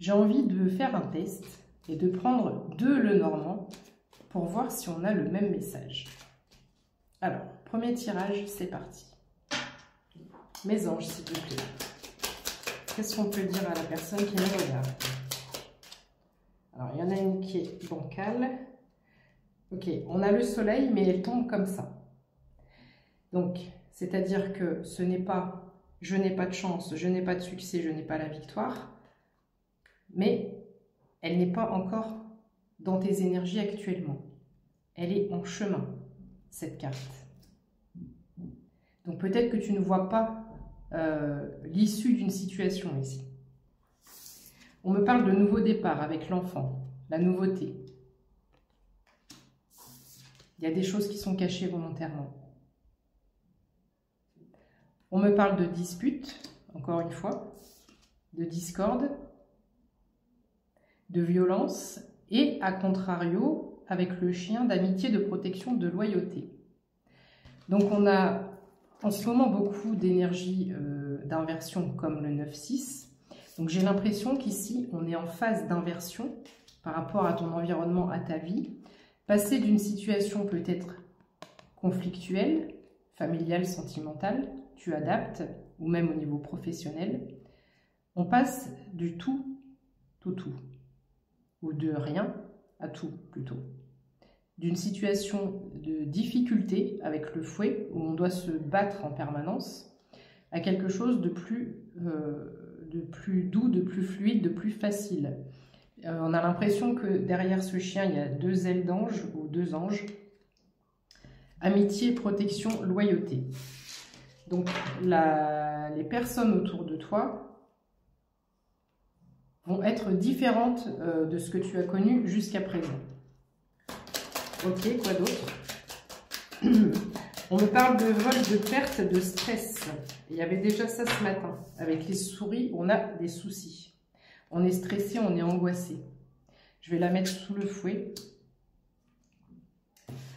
j'ai envie de faire un test et de prendre 2 Lenormand pour voir si on a le même message. Alors, premier tirage, c'est parti. Mes anges, s'il vous plaît. Qu'est-ce qu'on peut dire à la personne qui me regarde? Alors, il y en a une qui est bancale. Ok, on a le soleil, mais elle tombe comme ça. Donc, c'est-à-dire que ce n'est pas « je n'ai pas de chance, je n'ai pas de succès, je n'ai pas la victoire », mais elle n'est pas encore dans tes énergies actuellement. Elle est en chemin, cette carte. Donc, peut-être que tu ne vois pas l'issue d'une situation ici. On me parle de nouveau départ avec l'enfant, la nouveauté. Il y a des choses qui sont cachées volontairement. On me parle de dispute, encore une fois, de discorde, de violence et, à contrario, avec le chien, d'amitié, de protection, de loyauté. Donc on a en ce moment beaucoup d'énergie d'inversion comme le 9-6. Donc j'ai l'impression qu'ici, on est en phase d'inversion par rapport à ton environnement, à ta vie. Passer d'une situation peut-être conflictuelle, familiale, sentimentale, tu adaptes, ou même au niveau professionnel. On passe du tout au tout, ou de rien à tout plutôt. D'une situation de difficulté avec le fouet, où on doit se battre en permanence, à quelque chose de plus doux, de plus fluide, de plus facile. On a l'impression que derrière ce chien, il y a 2 ailes d'ange ou 2 anges. Amitié, protection, loyauté. Donc, les personnes autour de toi vont être différentes de ce que tu as connu jusqu'à présent. Ok, quoi d'autre? On me parle de vol, de perte, de stress. Il y avait déjà ça ce matin. Avec les souris, on a des soucis. On est stressé, on est angoissé. Je vais la mettre sous le fouet.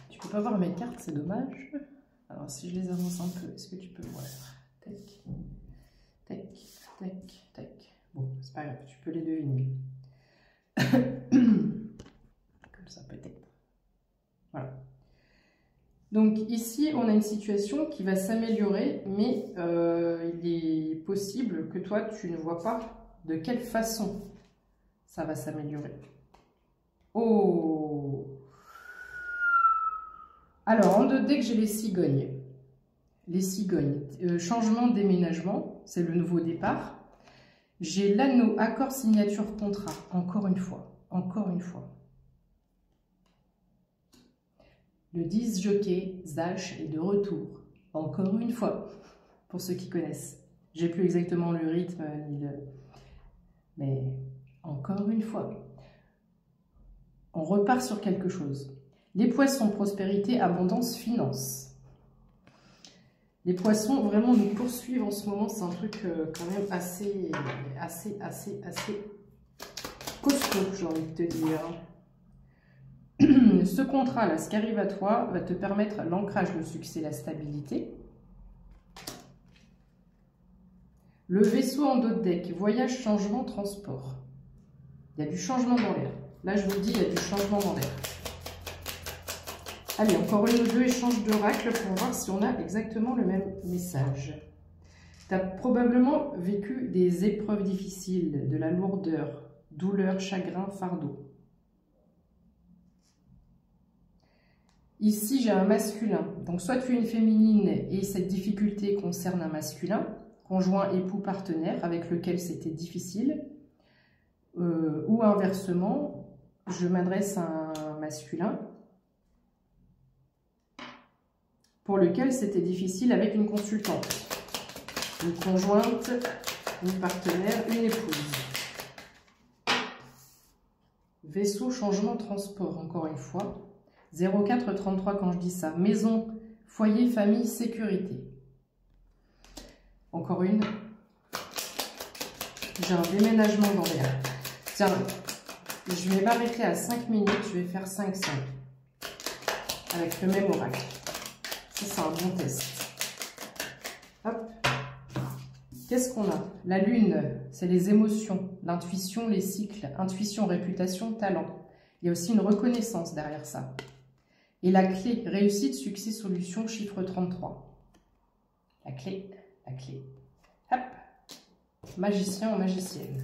Tu peux pas voir mes cartes, c'est dommage. Alors, si je les avance un peu, est-ce que tu peux voir? Tac, tac, tac, tac. Bon, c'est pas grave, tu peux les deviner. Comme ça, peut-être. Voilà. Donc, ici, on a une situation qui va s'améliorer, mais il est possible que toi, tu ne vois pas de quelle façon ça va s'améliorer. Oh! Alors, en 2D, j'ai les cigognes. Les cigognes. Changement de déménagement, c'est le nouveau départ. J'ai l'anneau, accord, signature, contrat. Encore une fois. Encore une fois. Le 10 jockey, Zach est de retour. Encore une fois. Pour ceux qui connaissent. J'ai plus exactement le rythme, ni le... mais encore une fois. On repart sur quelque chose. Les poissons, prospérité, abondance, finance. Les poissons, vraiment, nous poursuivent en ce moment. C'est un truc quand même assez costaud, j'ai envie de te dire. Ce contrat-là, ce qui arrive à toi, va te permettre l'ancrage, le succès, la stabilité. Le vaisseau en dos de deck, voyage, changement, transport. Il y a du changement dans l'air. Là, je vous dis, il y a du changement dans l'air. Allez, encore une ou 2 échanges d'oracles pour voir si on a exactement le même message. Tu as probablement vécu des épreuves difficiles, de la lourdeur, douleur, chagrin, fardeau. Ici, j'ai un masculin. Donc, soit tu es une féminine et cette difficulté concerne un masculin, conjoint, époux, partenaire, avec lequel c'était difficile. Ou inversement, je m'adresse à un masculin pour lequel c'était difficile avec une consultante, une conjointe, une partenaire, une épouse. Vaisseau, changement, transport, encore une fois. 0433 quand je dis ça. Maison, foyer, famille, sécurité. Encore une. J'ai un déménagement dans l'air. Tiens, je vais m'arrêter à 5 minutes, je vais faire 5-5. Avec le même oracle. Ça, c'est un bon test. Hop. qu'est-ce qu'on a? La lune, c'est les émotions, l'intuition, les cycles, intuition, réputation, talent. Il y a aussi une reconnaissance derrière ça. Et la clé, réussite, succès, solution, chiffre 33. La clé, la clé. Hop, magicien ou magicienne.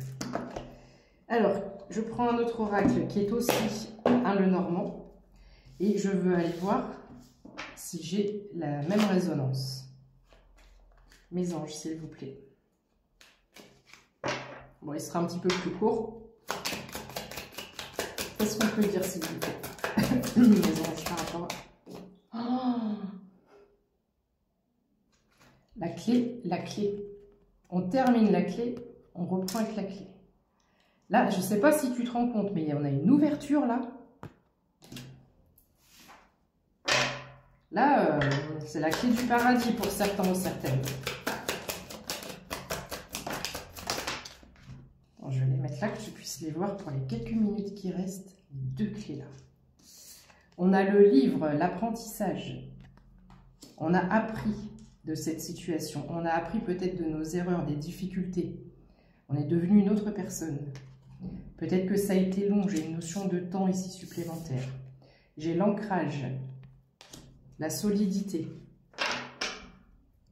Alors, je prends un autre oracle qui est aussi un Lenormand. Et je veux aller voir si j'ai la même résonance. Mes anges, s'il vous plaît. Bon, il sera un petit peu plus court. Qu'est-ce qu'on peut dire, s'il vous plaît? Mes anges, par rapport à... Oh, la clé, la clé. On termine la clé, on reprend avec la clé. Là, je ne sais pas si tu te rends compte, mais on a une ouverture là. Là, c'est la clé du paradis pour certains ou certaines. Bon, je vais les mettre là, que tu puisses les voir pour les quelques minutes qui restent. Les deux clés là. On a le livre, l'apprentissage. On a appris de cette situation. On a appris peut-être de nos erreurs, des difficultés. On est devenu une autre personne. Peut-être que ça a été long. J'ai une notion de temps ici supplémentaire. J'ai l'ancrage, la solidité,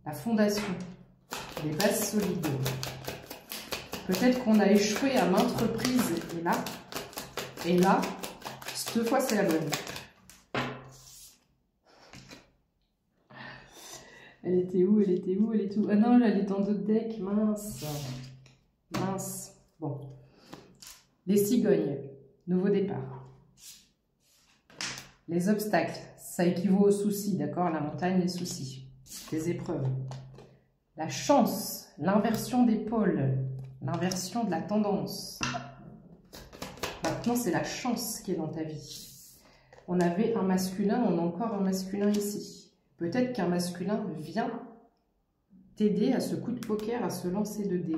la fondation, les bases solides. Peut-être qu'on a échoué à maintes reprises. Et là, cette fois, c'est la bonne. Elle était où? Elle était où? Elle est où? Ah non, là, elle est dans d'autres decks. Mince. Mince. Bon. Les cigognes. Nouveau départ. Les obstacles. Ça équivaut aux soucis, d'accord? La montagne, les soucis. Les épreuves. La chance. L'inversion des pôles. L'inversion de la tendance. Maintenant, c'est la chance qui est dans ta vie. On avait un masculin, on a encore un masculin ici. Peut-être qu'un masculin vient t'aider à ce coup de poker, à se lancer de dés.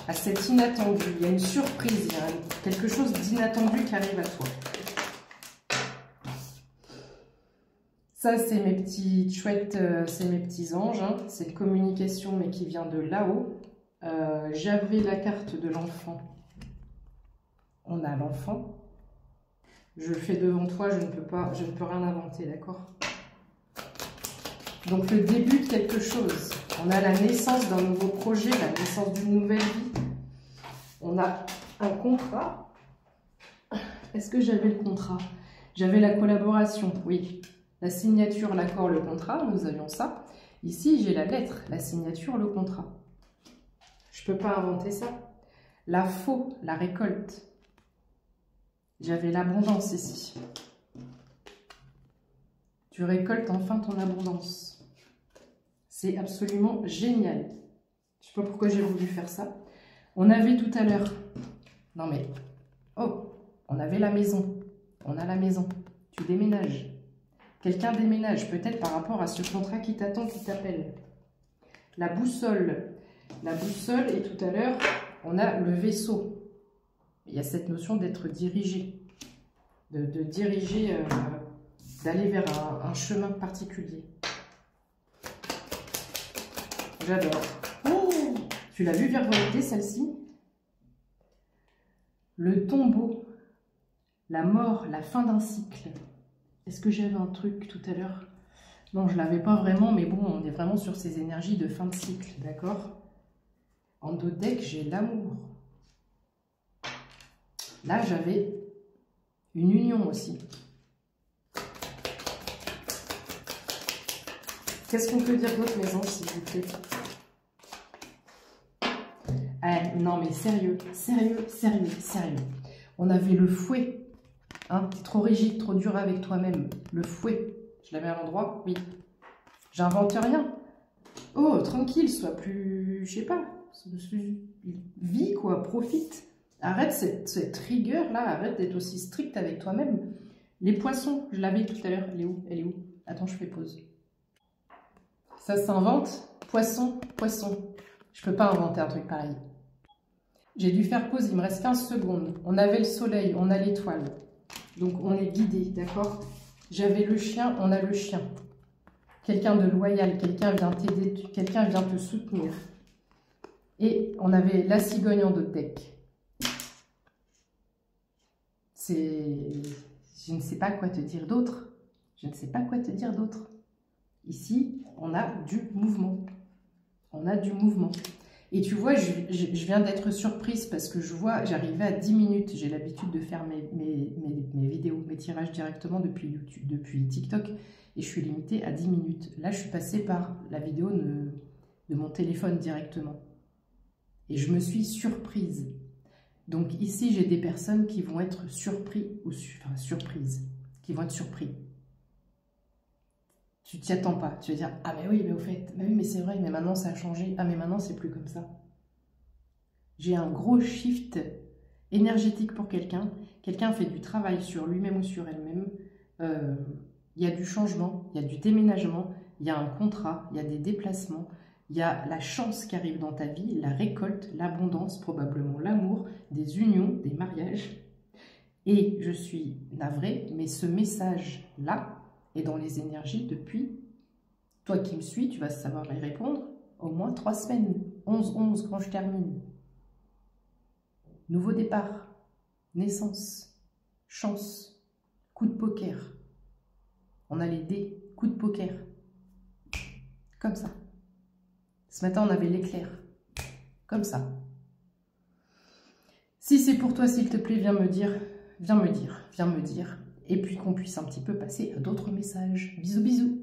À cet inattendu. Il y a une surprise, il y a quelque chose d'inattendu qui arrive à toi. Ça, c'est mes petites chouettes, c'est mes petits anges. Hein. C'est une communication, mais qui vient de là-haut. J'avais la carte de l'enfant. On a l'enfant. Je le fais devant toi, je ne peux rien inventer, d'accord? Donc le début de quelque chose. On a la naissance d'un nouveau projet, la naissance d'une nouvelle vie. On a un contrat. Est-ce que j'avais le contrat? J'avais la collaboration, oui. La signature, l'accord, le contrat, nous avions ça. Ici, j'ai la lettre, la signature, le contrat. Je ne peux pas inventer ça. La faux, la récolte. J'avais l'abondance ici. Tu récoltes enfin ton abondance. C'est absolument génial. Je ne sais pas pourquoi j'ai voulu faire ça. On avait tout à l'heure... Non mais... Oh, on avait la maison. On a la maison. Tu déménages. Quelqu'un déménage, peut-être par rapport à ce contrat qui t'attend, qui t'appelle. La boussole. La boussole, et tout à l'heure, on a le vaisseau. Il y a cette notion d'être dirigé. De diriger... d'aller vers un chemin particulier. J'adore. Oh, tu l'as vu virevolter, celle-ci? Le tombeau, la mort, la fin d'un cycle. Est-ce que j'avais un truc tout à l'heure? Non, je ne l'avais pas vraiment, mais bon, on est vraiment sur ces énergies de fin de cycle, d'accord? En dos de deck, j'ai l'amour. Là, j'avais une union aussi. Qu'est-ce qu'on peut dire d'autre, mes anges, s'il vous plaît? Non, mais sérieux, sérieux, sérieux, sérieux. On avait le fouet. Hein, t'es trop rigide, trop dur avec toi-même. Le fouet. Je l'avais à l'endroit? Oui. J'invente rien. Oh, tranquille, sois plus... Je sais pas. Vis, quoi, profite. Arrête cette rigueur-là, arrête d'être aussi strict avec toi-même. Les poissons, je l'avais tout à l'heure. Elle est où? Elle est où? Attends, je fais pause. Ça s'invente. Poisson, poisson. Je peux pas inventer un truc pareil. J'ai dû faire pause, il me reste 15 secondes. On avait le soleil, on a l'étoile. Donc on est guidé, d'accord? J'avais le chien, on a le chien. Quelqu'un de loyal, quelqu'un vient t'aider, quelqu'un vient te soutenir. Et on avait la cigogne en deck. Je ne sais pas quoi te dire d'autre. Je ne sais pas quoi te dire d'autre. Ici, on a du mouvement. On a du mouvement. Et tu vois, je viens d'être surprise parce que je vois, j'arrivais à 10 minutes. J'ai l'habitude de faire mes vidéos, mes tirages directement depuis YouTube, depuis TikTok. Et je suis limitée à 10 minutes. Là, je suis passée par la vidéo de mon téléphone directement. Et je me suis surprise. Donc ici, j'ai des personnes qui vont être surpris ou surprises, qui vont être surpris. Tu t'y attends pas. Tu vas dire, ah mais oui, mais au fait, mais oui, mais c'est vrai, mais maintenant ça a changé. Ah mais maintenant c'est plus comme ça. J'ai un gros shift énergétique pour quelqu'un. Quelqu'un fait du travail sur lui-même ou sur elle-même. Il y a du changement, il y a du déménagement, il y a un contrat, il y a des déplacements. Il y a la chance qui arrive dans ta vie, la récolte, l'abondance, probablement l'amour, des unions, des mariages. Et je suis navrée, mais ce message-là est dans les énergies depuis, toi qui me suis, tu vas savoir y répondre, au moins 3 semaines, 11-11 quand je termine. Nouveau départ, naissance, chance, coup de poker. On a les dés, coup de poker. Comme ça. Ce matin, on avait l'éclair. Comme ça. Si c'est pour toi, s'il te plaît, viens me dire. Viens me dire. Et puis qu'on puisse un petit peu passer à d'autres messages. Bisous, bisous.